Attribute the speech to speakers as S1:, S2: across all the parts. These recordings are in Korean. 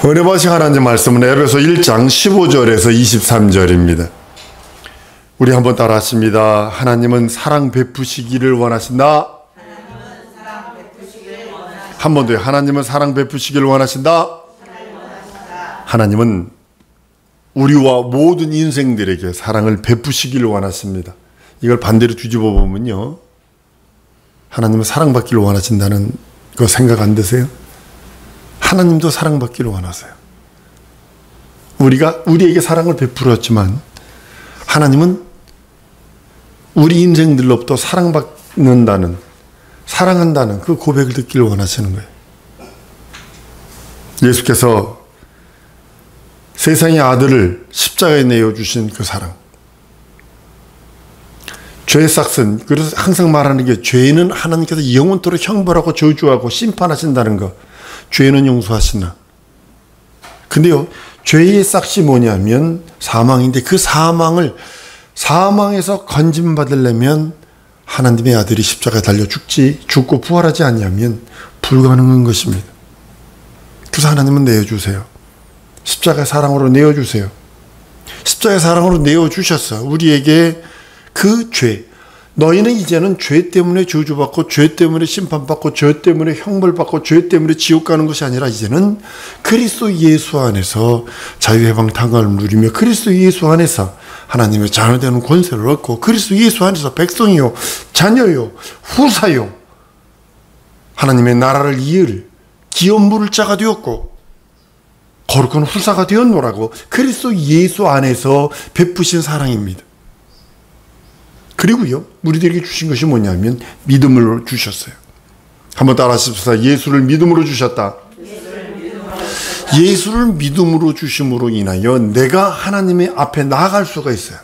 S1: 은혜 받으신 하나님 말씀은 에베소 1장 15절에서 23절입니다. 우리 한번 따라 하십니다. 하나님은 사랑 베푸시기를 원하신다. 한 번 더요. 하나님은 사랑 베푸시기를 원하신다. 하나님은 우리와 모든 인생들에게 사랑을 베푸시기를 원하십니다. 이걸 반대로 뒤집어 보면요, 하나님은 사랑받기를 원하신다는 거 생각 안 드세요? 하나님도 사랑받기를 원하세요. 우리가 우리에게 사랑을 베풀었지만 하나님은 우리 인생들로부터 사랑받는다는, 사랑한다는 그 고백을 듣기를 원하시는 거예요. 예수께서 세상의 아들을 십자가에 내어주신 그 사랑, 죄의 삭슨, 그래서 항상 말하는 게, 죄는 하나님께서 영원토록 형벌하고 저주하고 심판하신다는 거, 죄는 용서하시나. 근데요, 죄의 삭이 뭐냐면 사망인데, 그 사망에서 건짐받으려면 하나님의 아들이 십자가에 달려 죽고 부활하지 않냐면 불가능한 것입니다. 그래서 하나님은 내어주세요. 십자가의 사랑으로 내어주세요. 십자가의 사랑으로 내어주셔서 우리에게 그 죄, 너희는 이제는 죄 때문에 저주받고 죄 때문에 심판받고 죄 때문에 형벌받고 죄 때문에 지옥 가는 것이 아니라, 이제는 그리스도 예수 안에서 자유해방 당감을 누리며 그리스도 예수 안에서 하나님의 자녀되는 권세를 얻고 그리스도 예수 안에서 백성이요, 자녀요, 후사요, 하나님의 나라를 이을 기업 물을 자가 되었고 거룩한 후사가 되었노라고 그리스도 예수 안에서 베푸신 사랑입니다. 그리고요, 우리들에게 주신 것이 뭐냐면 믿음을 주셨어요. 한번 따라 하십시다. 예수를 믿음으로 주셨다. 예수를 믿음으로 주심으로 인하여 내가 하나님의 앞에 나아갈 수가 있어요.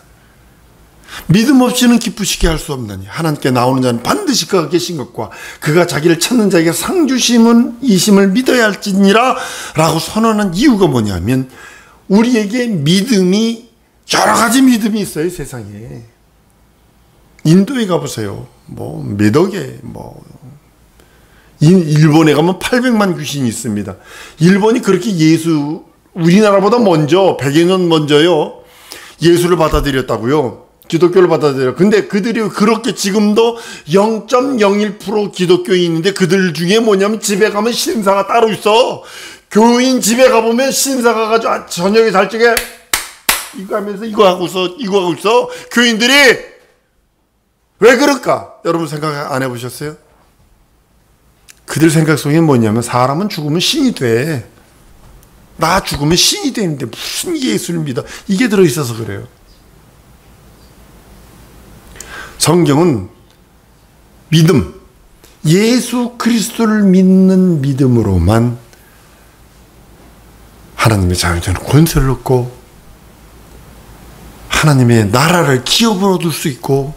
S1: 믿음 없이는 기쁘시게 할 수 없나니 하나님께 나오는 자는 반드시 그가 계신 것과 그가 자기를 찾는 자에게 상 주심은 이심을 믿어야 할지니라 라고 선언한 이유가 뭐냐면, 우리에게 믿음이, 여러 가지 믿음이 있어요. 세상에 인도에 가보세요. 몇 억에 일본에 가면 800만 귀신이 있습니다. 일본이 그렇게 우리나라보다 먼저 100여 년 먼저요, 예수를 받아들였다고요. 기독교를 받아들여. 근데 그들이 그렇게 지금도 0.01% 기독교인인데, 그들 중에 뭐냐면 집에 가면 신사가 따로 있어. 교인 집에 가보면 신사가 가지고 저녁에 잘 적에 이거 하면서 이거 하고 있어. 교인들이 왜 그럴까? 여러분 생각 안 해보셨어요? 그들 생각 속에 뭐냐면, 사람은 죽으면 신이 돼. 나 죽으면 신이 되는데 무슨 예수를 믿어? 이게 들어있어서 그래요. 성경은 믿음, 예수 그리스도를 믿는 믿음으로만 하나님의 자유되는 권세를 얻고 하나님의 나라를 기업으로 얻을 수 있고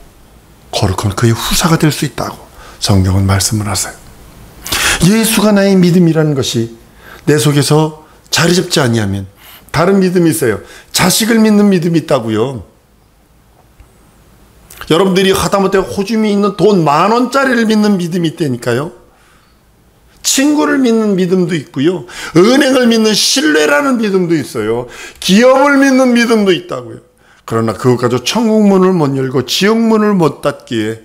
S1: 거룩한 그의 후사가 될 수 있다고 성경은 말씀을 하세요. 예수가 나의 믿음이라는 것이 내 속에서 자리 잡지 아니하면, 다른 믿음이 있어요. 자식을 믿는 믿음이 있다고요. 여러분들이 하다못해 호주머니에 있는 돈 10,000원짜리를 믿는 믿음이 있다니까요. 친구를 믿는 믿음도 있고요, 은행을 믿는 신뢰라는 믿음도 있어요. 기업을 믿는 믿음도 있다고요. 그러나 그것 가지고 천국문을 못 열고 지옥문을 못 닫기에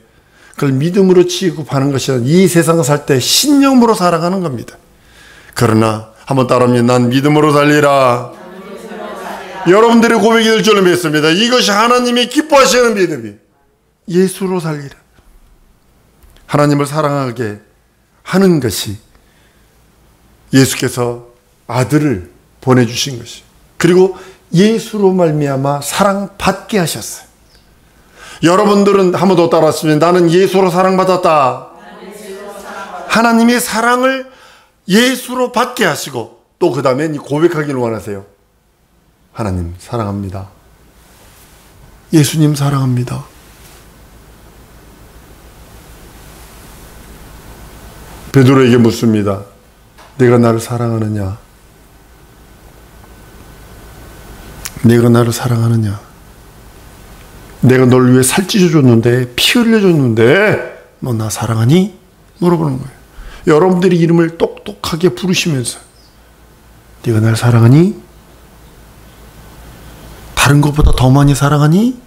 S1: 그걸 믿음으로 취급하는 것이 아니라 이 세상을 살 때 신념으로 살아가는 겁니다. 그러나 한번 따라합니다. 난 믿음으로 살리라. 여러분들의 고백이 될 줄로 믿습니다. 이것이 하나님이 기뻐하시는 믿음이, 예수로 살리라. 하나님을 사랑하게 하는 것이 예수께서 아들을 보내주신 것이, 그리고 예수로 말미암아 사랑받게 하셨어요. 여러분들은 한 번 더 따라하시면, 나는 예수로 사랑받았다. 하나님의 사랑을 예수로 받게 하시고, 또 그 다음에 고백하기를 원하세요. 하나님 사랑합니다. 예수님 사랑합니다. 베드로에게 묻습니다. 내가 나를 사랑하느냐? 내가 나를 사랑하느냐? 내가 널 위해 살 찢어줬는데, 피 흘려줬는데 너 나 사랑하니? 물어보는 거예요. 여러분들이 이름을 똑똑하게 부르시면서 네가 날 사랑하니? 다른 것보다 더 많이 사랑하니?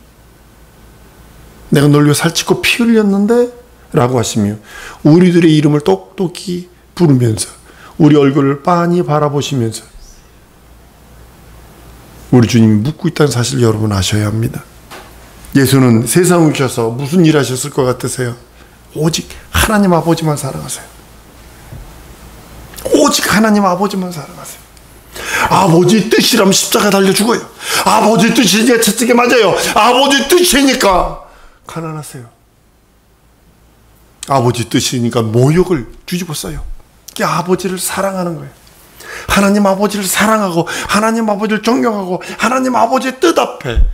S1: 내가 널 위해 살찌고 피 흘렸는데? 라고 하시며 우리들의 이름을 똑똑히 부르면서 우리 얼굴을 빤히 바라보시면서 우리 주님이 묻고 있다는 사실을 여러분 아셔야 합니다. 예수는 세상에 오셔서 무슨 일 하셨을 것 같으세요? 오직 하나님 아버지만 사랑하세요. 오직 하나님 아버지만 사랑하세요. 아버지 뜻이라면 십자가 달려 죽어요. 아버지 뜻이니까 채찍에 맞아요. 아버지 뜻이니까 가난하세요. 아버지 뜻이니까 모욕을 뒤집어 써요. 이게 아버지를 사랑하는 거예요. 하나님 아버지를 사랑하고 하나님 아버지를 존경하고 하나님 아버지의 뜻 앞에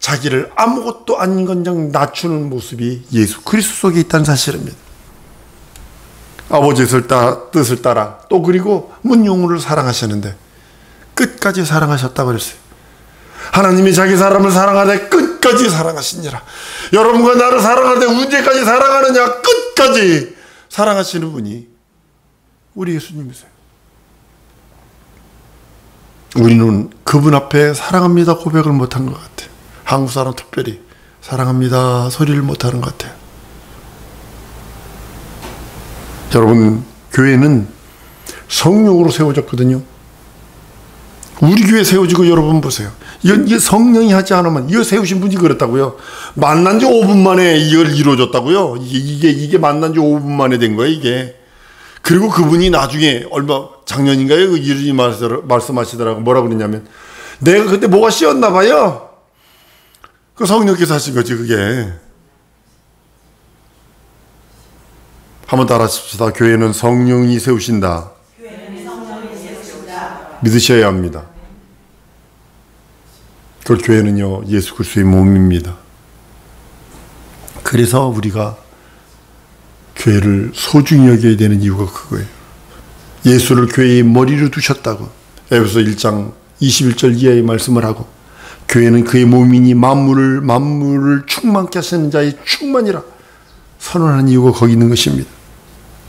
S1: 자기를 아무것도 아닌 것냥 낮추는 모습이 예수 그리스도 속에 있다는 사실입니다. 아버지의 뜻을 따라 또 그리고 문용우를 사랑하시는데 끝까지 사랑하셨다고 그랬어요. 하나님이 자기 사람을 사랑하되 끝까지 사랑하시니라. 여러분과 나를 사랑하되 언제까지 사랑하느냐? 끝까지 사랑하시는 분이 우리 예수님이세요. 우리는 그분 앞에 사랑합니다 고백을 못한 것 같아요. 한국 사람 특별히 사랑합니다 소리를 못하는 것 같아요. 여러분, 교회는 성령으로 세워졌거든요. 우리 교회 세워지고 여러분 보세요. 이게 성령이 하지 않으면, 이거 세우신 분이 그랬다고요. 만난 지 5분 만에 이걸 이루어졌다고요. 이게 만난 지 5분 만에 된 거예요, 이게. 그리고 그분이 나중에 작년인가요? 그 이르지 말씀하시더라고. 뭐라 그러냐면, 내가 그때 뭐가 씌었나 봐요. 그 성령께서 하신 거지, 그게. 한번 따라하십시다. 교회는 성령이 세우신다. 믿으셔야 합니다. 그 교회는요, 예수 그리스도의 몸입니다. 그래서 우리가 교회를 소중히 여겨야 되는 이유가 그거예요. 예수를 교회의 머리로 두셨다고 에베소 1장 21절 이하의 말씀을 하고, 교회는 그의 몸이니 만물을 충만케 하시는 자의 충만이라 선언하는 이유가 거기 있는 것입니다.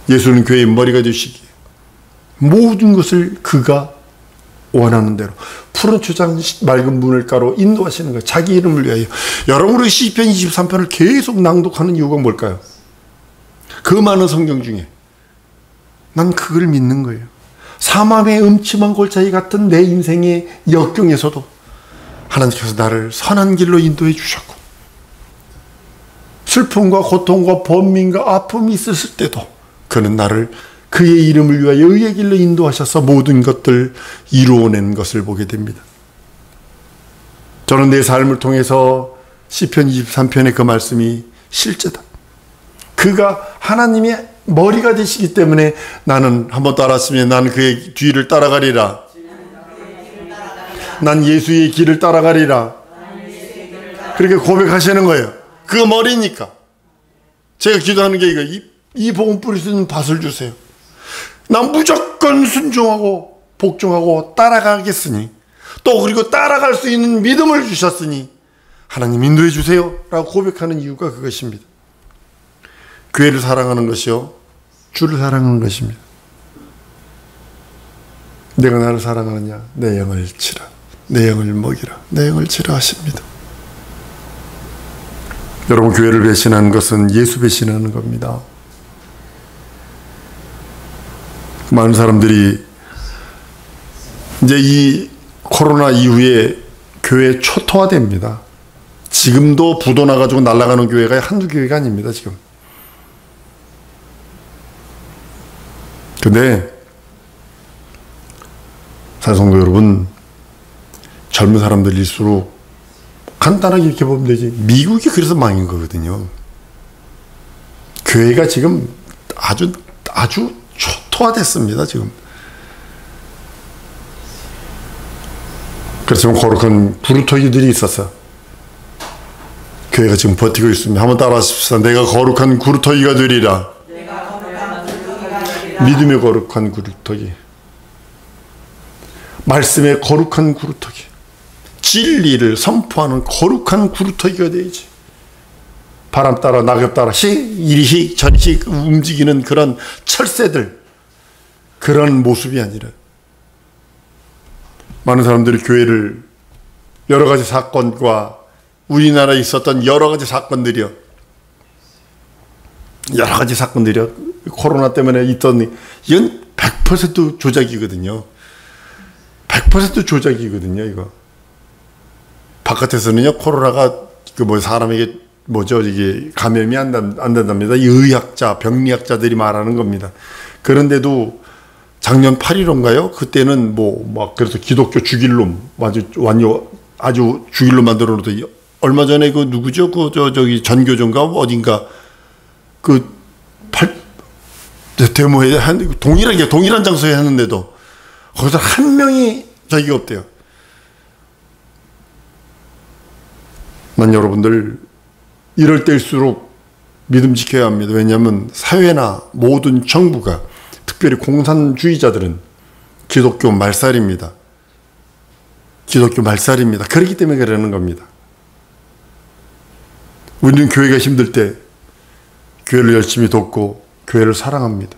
S1: 예수는 교회의 머리가 되시기에 모든 것을 그가 원하는 대로 푸른 초장 맑은 물가로 인도하시는 거예요. 자기 이름을 위하여. 여러분으로 시편 23편을 계속 낭독하는 이유가 뭘까요? 그 많은 성경 중에 난 그걸 믿는 거예요. 사망의 음침한 골짜기 같은 내 인생의 역경에서도 하나님께서 나를 선한 길로 인도해 주셨고, 슬픔과 고통과 번민과 아픔이 있었을 때도 그는 나를 그의 이름을 위하여 의의 길로 인도하셔서 모든 것들 이루어낸 것을 보게 됩니다. 저는 내 삶을 통해서 시편 23편의 그 말씀이 실제다. 그가 하나님의 머리가 되시기 때문에 나는, 한번 따라하시면, 나는 그의 뒤를 따라가리라. 난 예수의 길을 따라가리라. 그렇게 고백하시는 거예요. 그 머리니까. 제가 기도하는 게 이거, 이 복음 뿌릴 수 있는 밭을 주세요. 난 무조건 순종하고 복종하고 따라가겠으니, 또 그리고 따라갈 수 있는 믿음을 주셨으니 하나님 인도해 주세요 라고 고백하는 이유가 그것입니다. 교회를 사랑하는 것이요, 주를 사랑하는 것입니다. 내가 나를 사랑하느냐? 내 영을 치라. 내 영을 먹이라. 내 영을 치라 하십니다. 여러분, 교회를 배신하는 것은 예수 배신하는 겁니다. 많은 사람들이 이제 이 코로나 이후에 교회 초토화됩니다. 지금도 부도 나가지고 날아가는 교회가 한두 교회가 아닙니다, 지금. 근데 사성도 여러분, 젊은 사람들일수록 간단하게 이렇게 보면 되지, 미국이 그래서 망인 거거든요. 교회가 지금 아주 초토화됐습니다, 지금. 그래서 거룩한 구루터기들이 있어서 교회가 지금 버티고 있습니다. 한번 따라하십시다. 내가 거룩한 구루터기가 되리라. 믿음의 거룩한 구루터기, 말씀의 거룩한 구루터기, 진리를 선포하는 거룩한 구루터기가 되야지. 바람 따라 낙엽 따라 이리 저리 움직이는 그런 철새들, 그런 모습이 아니라 많은 사람들이 교회를 여러 가지 사건과 우리나라에 있었던 여러 가지 사건들이요. 코로나 때문에 있던, 이건 100% 조작이거든요. 100% 조작이거든요, 이거. 바깥에서는요, 코로나가 사람에게 이게 감염이 안 된답니다. 이 의학자, 병리학자들이 말하는 겁니다. 그런데도 작년 8일인가요? 그때는 그래서 기독교 죽일놈, 아주 죽일놈 만들어 놓더니, 얼마 전에 누구죠? 전교조인가? 어딘가, 데모에, 동일한 장소에 했는데도, 거기서 한 명이 자기가 없대요. 난 여러분들, 이럴 때일수록 믿음 지켜야 합니다. 왜냐하면 사회나 모든 정부가, 특별히 공산주의자들은 기독교 말살입니다. 그렇기 때문에 그러는 겁니다. 우리는 교회가 힘들 때 교회를 열심히 돕고 교회를 사랑합니다.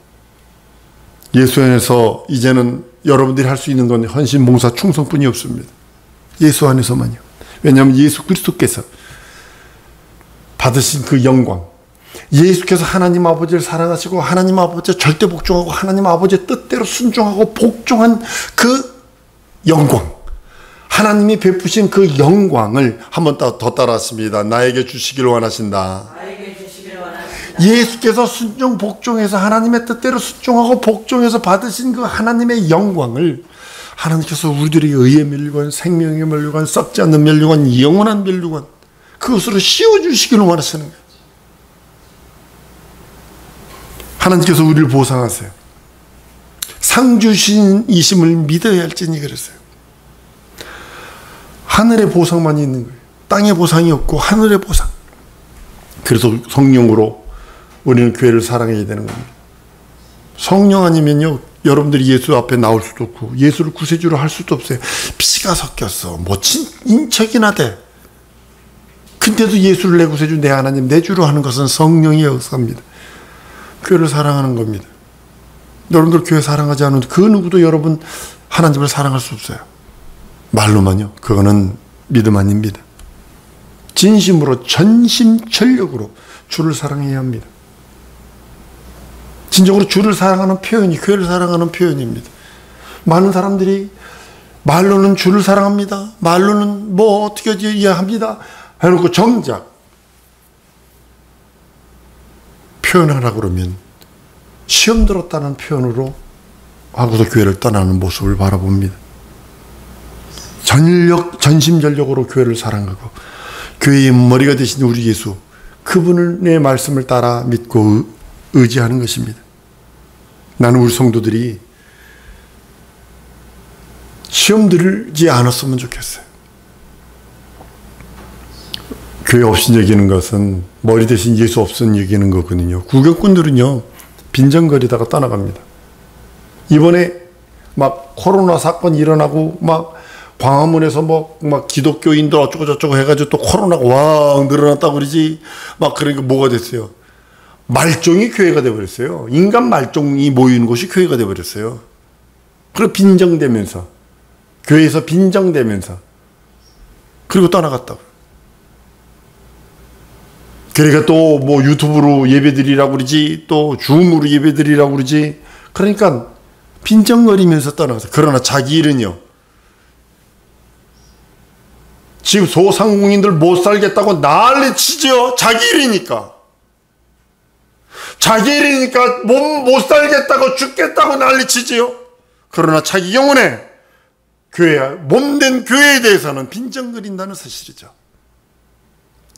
S1: 예수 안에서 이제는 여러분들이 할 수 있는 건 헌신, 봉사, 충성뿐이 없습니다. 예수 안에서만요. 왜냐하면 예수 그리스도께서 받으신 그 영광, 예수께서 하나님 아버지를 사랑하시고 하나님 아버지에 절대 복종하고 하나님 아버지의 뜻대로 순종하고 복종한 그 영광, 하나님이 베푸신 그 영광을 한 번 더 따라왔습니다. 나에게 주시기를 원하신다. 예수께서 순종 복종해서 하나님의 뜻대로 순종하고 복종해서 받으신 그 하나님의 영광을 하나님께서 우리들에게 의의 멸류관, 생명의 멸류관, 썩지 않는 멸류관, 영원한 멸류관, 그것으로 씌워주시기를 원하시는 거예요. 하나님께서 우리를 보상하세요. 상주신이심을 믿어야 할지니 그랬어요. 하늘의 보상만 있는 거예요. 땅의 보상이 없고 하늘의 보상. 그래서 성령으로 우리는 교회를 사랑해야 되는 겁니다. 성령 아니면요, 여러분들이 예수 앞에 나올 수도 없고 예수를 구세주로 할 수도 없어요. 피가 섞였어. 인척이나 돼. 근데도 예수를 내 구세주, 내 하나님, 내 주로 하는 것은 성령의 역사입니다. 교회를 사랑하는 겁니다. 여러분들 교회 사랑하지 않으면 그 누구도 여러분 하나님을 사랑할 수 없어요. 말로만요. 그거는 믿음 아닙니다. 진심으로 전심전력으로 주를 사랑해야 합니다. 진정으로 주를 사랑하는 표현이 교회를 사랑하는 표현입니다. 많은 사람들이 말로는 주를 사랑합니다. 말로는 어떻게 이해합니다. 해놓고 정작 표현하라고 그러면 시험 들었다는 표현으로 하고서 교회를 떠나는 모습을 바라봅니다. 전심전력으로 교회를 사랑하고 교회의 머리가 되신 우리 예수, 그분의 말씀을 따라 믿고 의지하는 것입니다. 나는 우리 성도들이 시험 들지 않았으면 좋겠어요. 교회 없이 여기는 것은 머리 대신 예수 없은 여기는 거거든요. 구경꾼들은요, 빈정거리다가 떠나갑니다. 이번에 코로나 사건 일어나고 광화문에서 기독교인들 어쩌고저쩌고 해가지고 또 코로나가 와 늘어났다고 그러지. 그러니까 뭐가 됐어요? 말종이 교회가 돼버렸어요. 인간 말종이 모이는 곳이 교회가 돼버렸어요. 그리고 빈정대면서, 교회에서 빈정대면서, 그리고 떠나갔다고. 그러니까 또 유튜브로 예배드리라고 그러지, 또 줌으로 예배드리라고 그러지. 그러니까 빈정거리면서 떠나가서. 그러나 자기 일은요, 지금 소상공인들 못 살겠다고 난리치죠. 자기 일이니까 못 살겠다고 죽겠다고 난리치지요. 그러나 자기 영혼의 교회, 몸된 교회에 대해서는 빈정거린다는 사실이죠.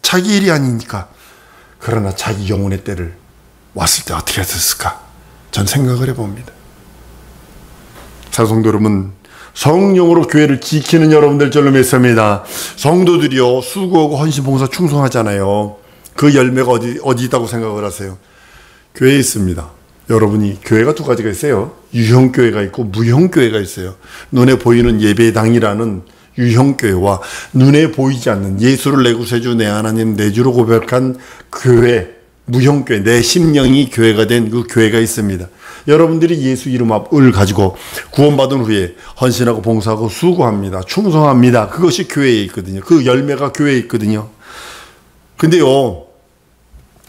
S1: 자기 일이 아니니까. 그러나 자기 영혼의 때를 왔을 때 어떻게 했을까? 전 생각을 해봅니다. 사성도 여러분, 성령으로 교회를 지키는 여러분들 줄로 믿습니다. 성도들이요, 수고하고 헌신, 봉사, 충성하잖아요. 그 열매가 어디 있다고 생각을 하세요? 교회에 있습니다. 여러분이 교회가 두 가지가 있어요. 유형교회가 있고 무형교회가 있어요. 눈에 보이는 예배당이라는 유형교회와 눈에 보이지 않는 예수를 내 구세주, 내 하나님, 내 주로 고백한 교회, 무형교회, 내 심령이 교회가 된 그 교회가 있습니다. 여러분들이 예수 이름을 가지고 구원받은 후에 헌신하고 봉사하고 수고합니다. 충성합니다. 그것이 교회에 있거든요. 그 열매가 교회에 있거든요. 근데요,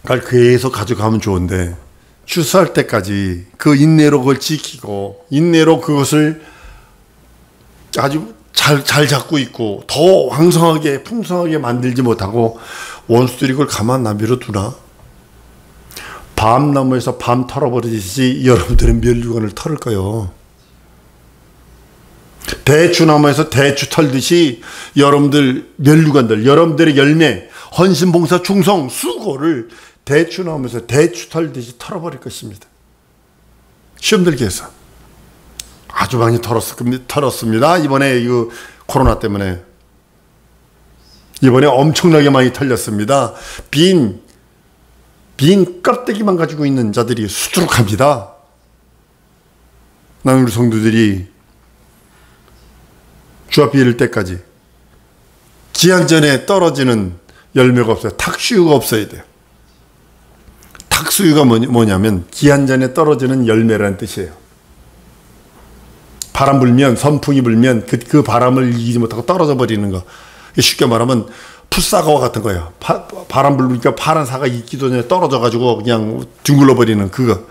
S1: 교회에서 가져가면 좋은데 출세할 때까지 그 인내로 그걸 지키고 인내로 그것을 아주 잘 잡고 있고 더 왕성하게 풍성하게 만들지 못하고 원수들이 그걸 가만 남비로 두나? 밤나무에서 밤 털어버리듯이 여러분들의 멸류관을 털을 거예요. 대추나무에서 대추 털듯이 여러분들 멸류관들, 여러분들의 열매, 헌신, 봉사, 충성, 수고를 대추나무에서 대추 털듯이 털어버릴 것입니다. 시험 들기 위해서. 아주 많이 털었습니다. 이번에 이 코로나 때문에. 이번에 엄청나게 많이 털렸습니다. 빈 껍데기만 가지고 있는 자들이 수두룩합니다. 나는 우리 성도들이 주 앞에 이를 때까지 기한전에 떨어지는 열매가 없어요. 탁수유가 없어야 돼요. 탁수유가 뭐냐면 기한전에 떨어지는 열매라는 뜻이에요. 바람 불면, 선풍이 불면 그 바람을 이기지 못하고 떨어져 버리는 거. 쉽게 말하면 풋사과와 같은 거예요. 바람 불니까 파란 사과 익기도 전에 떨어져 가지고 그냥 둥글러 버리는 그거.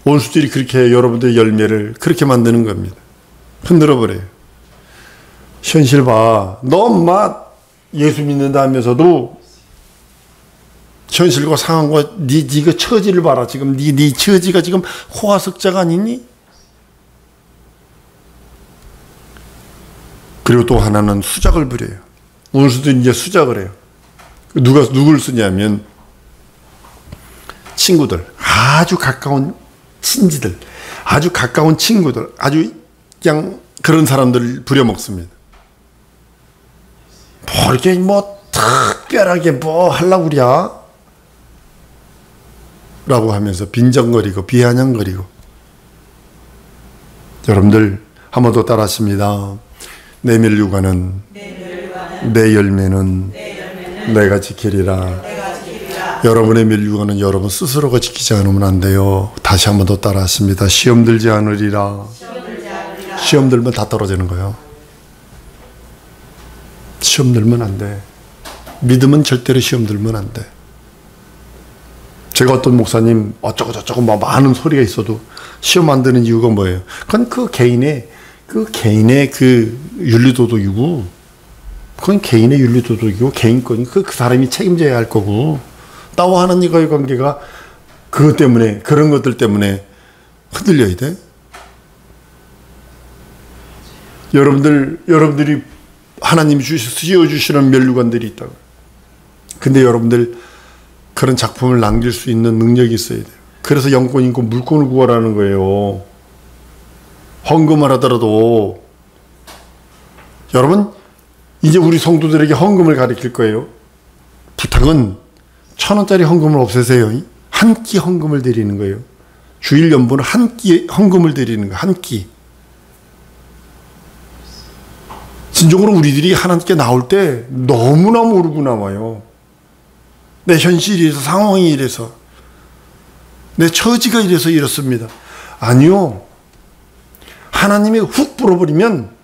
S1: 원수들이 그렇게 여러분들의 열매를 그렇게 만드는 겁니다. 흔들어 버려요. 현실 봐. 너 엄마 예수 믿는다 하면서도 현실과 상황과 네가 처지를 봐라. 지금 네 처지가 지금 호화석자가 아니니? 그리고 또 하나는 수작을 부려요. 원수도 이제 수작을 해요. 누굴 쓰냐면 친구들, 아주 가까운 친지들, 아주 가까운 친구들, 아주 그냥 그런 사람들을 부려먹습니다. 뭐 이렇게 특별하게 뭐 하려고 그래? 라고 하면서 빈정거리고 비아냥거리고. 여러분들 한 번 더 따라하십니다. 내 멸류관은 내 열매는 내가 지키리라. 여러분의 멸류관은 여러분 스스로가 지키지 않으면 안 돼요. 다시 한 번 더 따라하십니다. 시험 들지 않으리라. 시험 들면 다 떨어지는 거예요. 시험 들면 안 돼. 믿음은 절대로 시험 들면 안 돼. 제가 어떤 목사님 어쩌고 저쩌고 많은 소리가 있어도 시험 안 드는 이유가 뭐예요? 그건 그 개인의 그 윤리도덕이고, 그건 개인의 윤리도덕이고 개인권이 그 사람이 책임져야 할 거고, 나와 하나님과의 관계가 그것 때문에, 그런 것들 때문에 흔들려야 돼. 여러분들이 하나님이 씌워주시는 멸류관들이 있다고. 근데 여러분들 그런 작품을 남길 수 있는 능력이 있어야 돼요. 그래서 영권 있고 물권을 구하라는 거예요. 헌금을 하더라도. 여러분, 이제 우리 성도들에게 헌금을 가르칠 거예요. 부탁은 1,000원짜리 헌금을 없애세요. 한 끼 헌금을 드리는 거예요. 주일 연보는 한 끼 헌금을 드리는 거예요. 한 끼. 진정으로 우리들이 하나님께 나올 때 너무나 모르고 나와요. 내 현실이 이래서, 상황이 이래서, 내 처지가 이래서 이렇습니다. 아니요. 하나님이 훅 불어버리면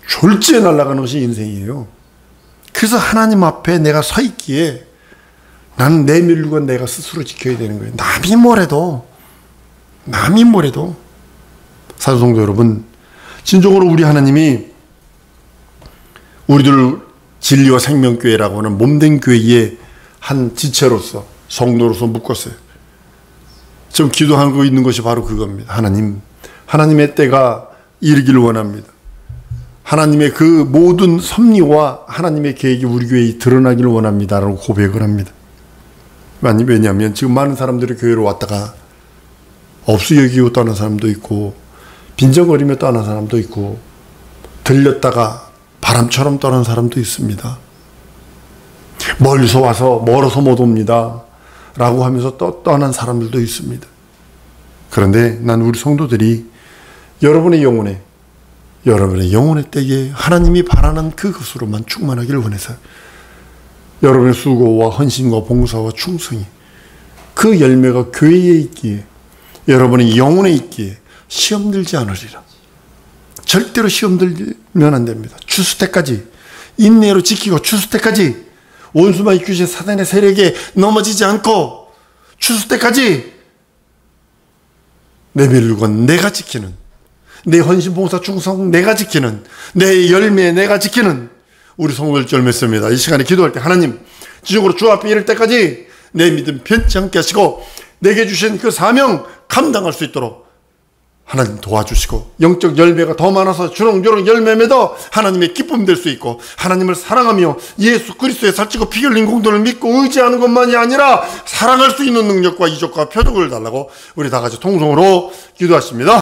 S1: 졸지에 날아가는 것이 인생이에요. 그래서 하나님 앞에 내가 서 있기에 나는 내 멸류관 내가 스스로 지켜야 되는 거예요. 남이 뭐래도. 사도성도 여러분, 진정으로 우리 하나님이 우리들 진리와 생명교회라고 하는 몸된 교회의 한 지체로서, 성도로서 묶었어요. 지금 기도하고 있는 것이 바로 그겁니다. 하나님의 때가 이르기를 원합니다. 하나님의 그 모든 섭리와 하나님의 계획이 우리 교회에 드러나기를 원합니다. 라고 고백을 합니다. 왜냐하면 지금 많은 사람들이 교회로 왔다가 없이 여기고 떠난 사람도 있고, 빈정거리며 떠난 사람도 있고, 들렸다가 바람처럼 떠난 사람도 있습니다. 멀리서 와서 멀어서 못 옵니다. 라고 하면서 떠난 사람들도 있습니다. 그런데 난 우리 성도들이 여러분의 영혼의 때에 하나님이 바라는 그것으로만 충만하기를 원해서 여러분의 수고와 헌신과 봉사와 충성이 그 열매가 교회에 있기에, 여러분의 영혼에 있기에 시험 들지 않으리라. 절대로 시험 들면 안 됩니다. 추수 때까지 인내로 지키고, 추수 때까지 원수마귀 귀신 사단의 세력에 넘어지지 않고, 추수 때까지 내 멸류관 내가 지키는, 내 헌신 봉사 충성 내가 지키는, 내 열매 내가 지키는 우리 성도들 맺습니다. 이 시간에 기도할 때 하나님, 지적으로 주 앞에 이를 때까지 내 믿음 편치 않게 하시고, 내게 주신 그 사명 감당할 수 있도록 하나님 도와주시고, 영적 열매가 더 많아서 주렁주렁 열매 맺어 하나님의 기쁨 될 수 있고, 하나님을 사랑하며 예수 그리스도의 살찌고 피 흘린 공도를 믿고 의지하는 것만이 아니라 사랑할 수 있는 능력과 이적과 표적을 달라고 우리 다 같이 통성으로 기도하십니다.